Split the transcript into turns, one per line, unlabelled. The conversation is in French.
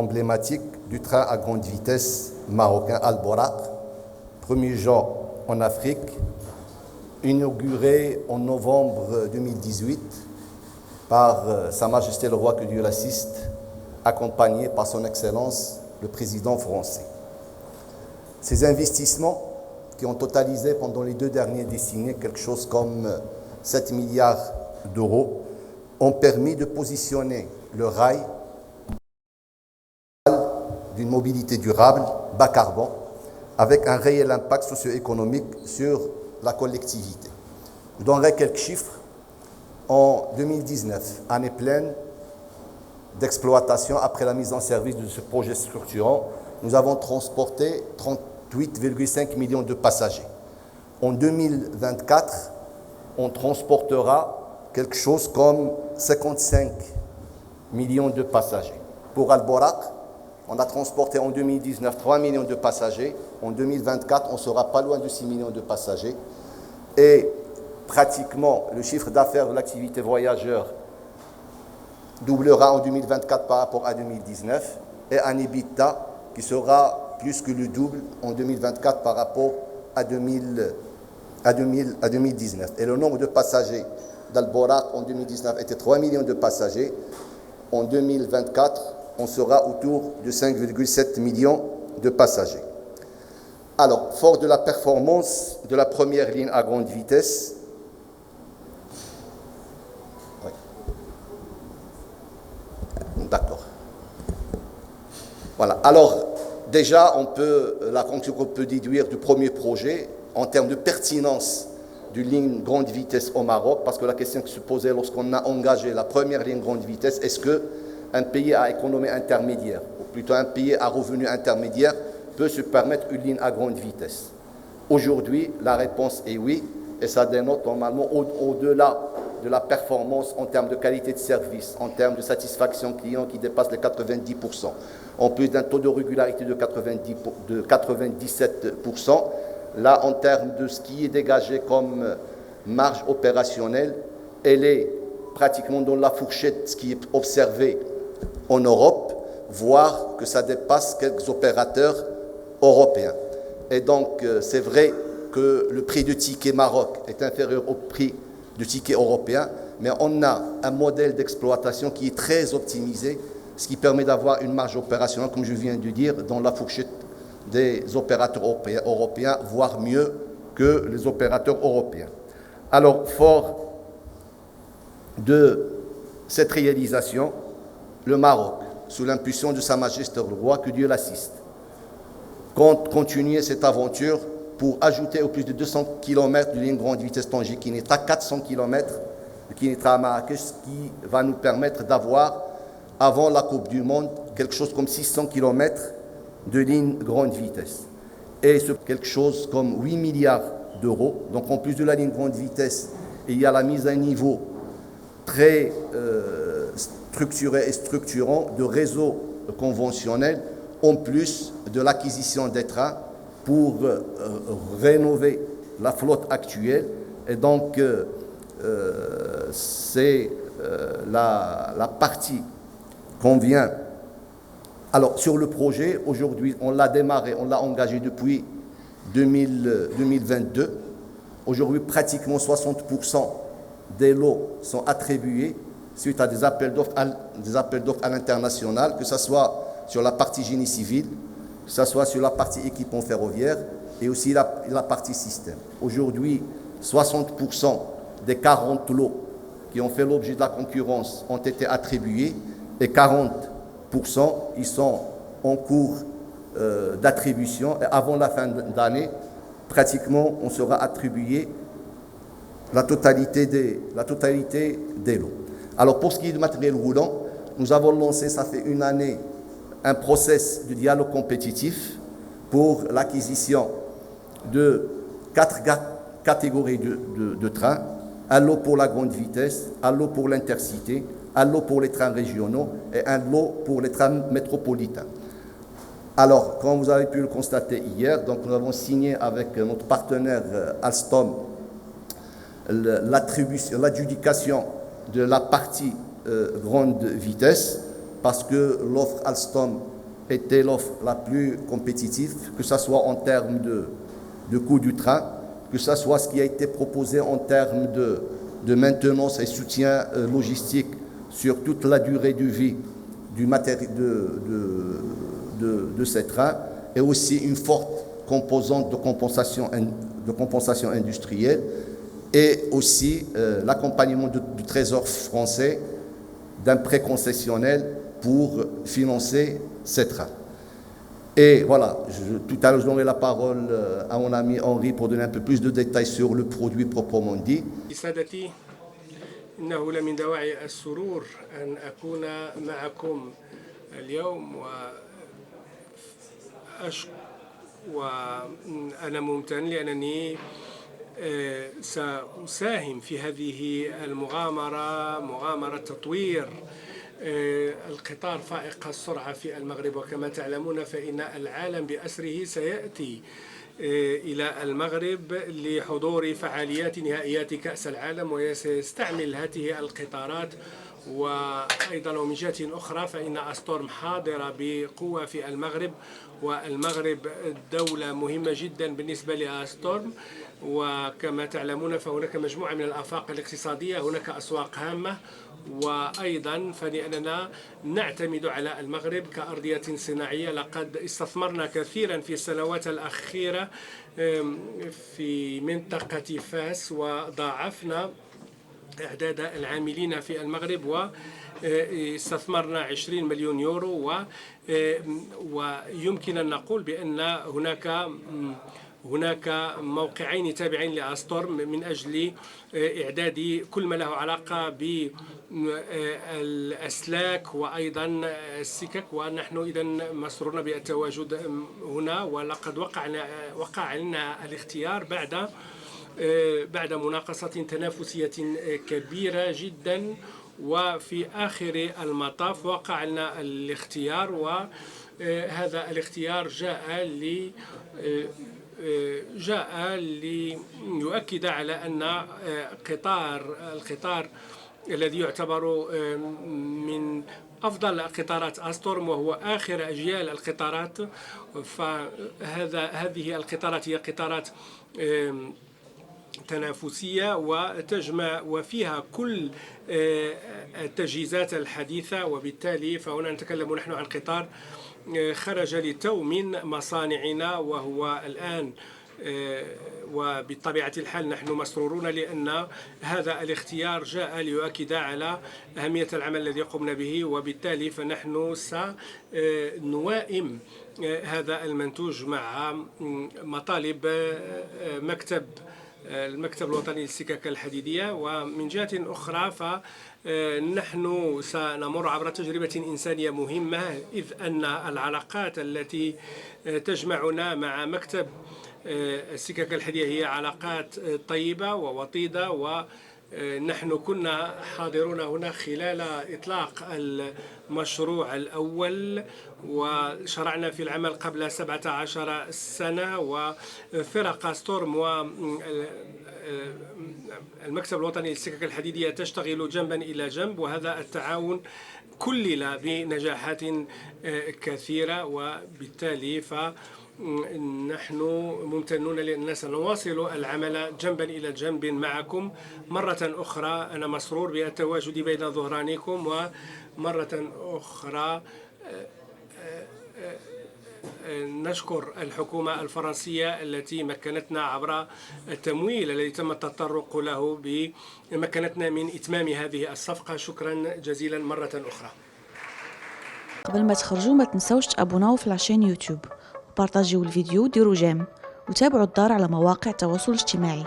emblématique du train à grande vitesse marocain Al-Borak, premier genre en Afrique, inauguré en novembre 2018 par Sa Majesté le Roi, que Dieu l'assiste, accompagné par son Excellence le Président français. Ces investissements, qui ont totalisé pendant les 2 dernières décennies quelque chose comme 7 milliards d'euros, ont permis de positionner le rail d'une mobilité durable, bas carbone, avec un réel impact socio-économique sur la collectivité. Je donnerai quelques chiffres. En 2019, année pleine d'exploitation après la mise en service de ce projet structurant, nous avons transporté 38,5 millions de passagers. En 2024, on transportera quelque chose comme 55 millions de passagers. Pour Al-Borak, on a transporté en 2019 3 millions de passagers. En 2024, on ne sera pas loin de 6 millions de passagers. Et pratiquement, le chiffre d'affaires de l'activité voyageur doublera en 2024 par rapport à 2019. Et un EBITDA qui sera plus que le double en 2024 par rapport à 2019. Et le nombre de passagers d'Al-Borak en 2019 était 3 millions de passagers. En 2024, on sera autour de 5,7 millions de passagers. Alors, fort de la performance de la première ligne à grande vitesse, d'accord. Voilà. Alors, déjà, la conclusion qu'on peut déduire du premier projet, en termes de pertinence d'une ligne grande vitesse au Maroc, parce que la question qui se posait lorsqu'on a engagé la première ligne grande vitesse, est-ce qu'un pays à économie intermédiaire, ou plutôt un pays à revenu intermédiaire, peut se permettre une ligne à grande vitesse? Aujourd'hui, la réponse est oui, et ça dénote normalement au-delà de la performance en termes de qualité de service, en termes de satisfaction client qui dépasse les 90%, en plus d'un taux de régularité de 97%. Là, en termes de ce qui est dégagé comme marge opérationnelle, elle est pratiquement dans la fourchette de ce qui est observé en Europe, voire que ça dépasse quelques opérateurs européens. Et donc, c'est vrai que le prix de ticket Maroc est inférieur au prix de ticket européen, mais on a un modèle d'exploitation qui est très optimisé, ce qui permet d'avoir une marge opérationnelle, comme je viens de dire, dans la fourchette des opérateurs européens, voire mieux que les opérateurs européens. Alors, fort de cette réalisation, le Maroc, sous l'impulsion de Sa Majesté le Roi, que Dieu l'assiste, compte continuer cette aventure pour ajouter au plus de 200 km de ligne grande vitesse Tanger, qui n'est à 400 km, qui n'est à Marrakech, ce qui va nous permettre d'avoir, avant la Coupe du Monde, quelque chose comme 600 km de ligne grande vitesse. Et c'est quelque chose comme 8 milliards d'euros. Donc en plus de la ligne grande vitesse, il y a la mise à niveau très structuré et structurant de réseaux conventionnels, en plus de l'acquisition des trains pour rénover la flotte actuelle. Et donc, c'est la partie qu'on vient. Alors, sur le projet, aujourd'hui, on l'a démarré, on l'a engagé depuis 2022. Aujourd'hui, pratiquement 60% des lots sont attribués suite à des appels d'offres à l'international, que ce soit sur la partie génie civil, que ce soit sur la partie équipement ferroviaire et aussi la partie système. Aujourd'hui, 60% des 40 lots qui ont fait l'objet de la concurrence ont été attribués et 40%, ils sont en cours d'attribution. Et avant la fin d'année, pratiquement, on sera attribué la totalité des lots. Alors, pour ce qui est du matériel roulant, nous avons lancé, ça fait une année, un process de dialogue compétitif pour l'acquisition de 4 catégories de trains. Un lot pour la grande vitesse, un lot pour l'intercité, un lot pour les trains régionaux et un lot pour les trains métropolitains. Alors, comme vous avez pu le constater hier, donc nous avons signé avec notre partenaire Alstom l'adjudication de la partie grande vitesse, parce que l'offre Alstom était l'offre la plus compétitive, que ce soit en termes de coût du train, que ce soit ce qui a été proposé en termes de maintenance et soutien logistique sur toute la durée de vie du matériel de ces trains, et aussi une forte composante de compensation industrielle, et aussi l'accompagnement du Trésor français d'un prêt concessionnel pour financer ces trains. Et voilà, tout à l'heure, je donnerai la parole à mon ami Henri pour donner un peu plus de détails sur le produit proprement dit.
سادتي، إنه لمن دواعي السرور أن أكون معكم اليوم، وأنا ممتن لأنني سأساهم في هذه المغامرة، مغامرة تطوير القطار فائق السرعة في المغرب. وكما تعلمون فإن العالم بأسره سيأتي إلى المغرب لحضور فعاليات نهائيات كأس العالم، وسيستعمل هذه القطارات. وأيضا ومن جهة أخرى فإن أستورم حاضرة بقوة في المغرب، والمغرب دولة مهمة جدا بالنسبة لأستورم. وكما تعلمون فهناك مجموعة من الآفاق الاقتصادية، هناك أسواق هامة، وأيضا فلأننا نعتمد على المغرب كأرضية صناعية. لقد استثمرنا كثيرا في السنوات الأخيرة في منطقة فاس، وضاعفنا أعداد العاملين في المغرب، واستثمرنا 20 مليون يورو. ويمكن أن نقول بأن هناك موقعين تابعين لأستورم من أجل إعداد كل ما له علاقة بالأسلاك وأيضا السكك. ونحن إذن مسرورون بالتواجد هنا، ولقد وقع لنا الاختيار بعد مناقصة تنافسية كبيرة جدا، وفي آخر المطاف وقع لنا الاختيار. وهذا الاختيار جاء ليؤكد على أن القطار الذي يعتبر من أفضل قطارات أستورم، وهو آخر أجيال القطارات، هذه القطارات هي قطارات تنافسية وتجمع وفيها كل التجهيزات الحديثة. وبالتالي فهنا نتكلم نحن عن قطار خرج للتو من مصانعنا، وهو الآن وبطبيعة الحال نحن مسرورون لأن هذا الاختيار جاء ليؤكد على أهمية العمل الذي قمنا به. وبالتالي فنحن سنوائم هذا المنتوج مع مطالب المكتب الوطني للسكك الحديدية. ومن جهة أخرى فنحن سنمر عبر تجربة إنسانية مهمة، إذ أن العلاقات التي تجمعنا مع مكتب السكك الحديدية هي علاقات طيبة ووطيدة. ونحن كنا حاضرون هنا خلال إطلاق المشروع الأول، وشرعنا في العمل قبل 17 سنة. وفرق أستورم والمكتب الوطني للسكك الحديدية تشتغل جنبا إلى جنب، وهذا التعاون كلل بنجاحات كثيرة. وبالتالي نحن ممتنون لأننا سنواصل العمل جنبا إلى جنب معكم. مرة أخرى أنا مسرور بالتواجد بين ظهرانكم، ومرة أخرى نشكر الحكومة الفرنسية التي مكنتنا عبر التمويل الذي تم التطرق له مكنتنا من إتمام هذه الصفقة. شكرا جزيلا مرة أخرى.
قبل ما تخرجوا ما تنسوش تابوناو في العشان يوتيوب، وبارطاجيو الفيديو، ديروا جيم، وتابعوا الدار على مواقع التواصل الاجتماعي.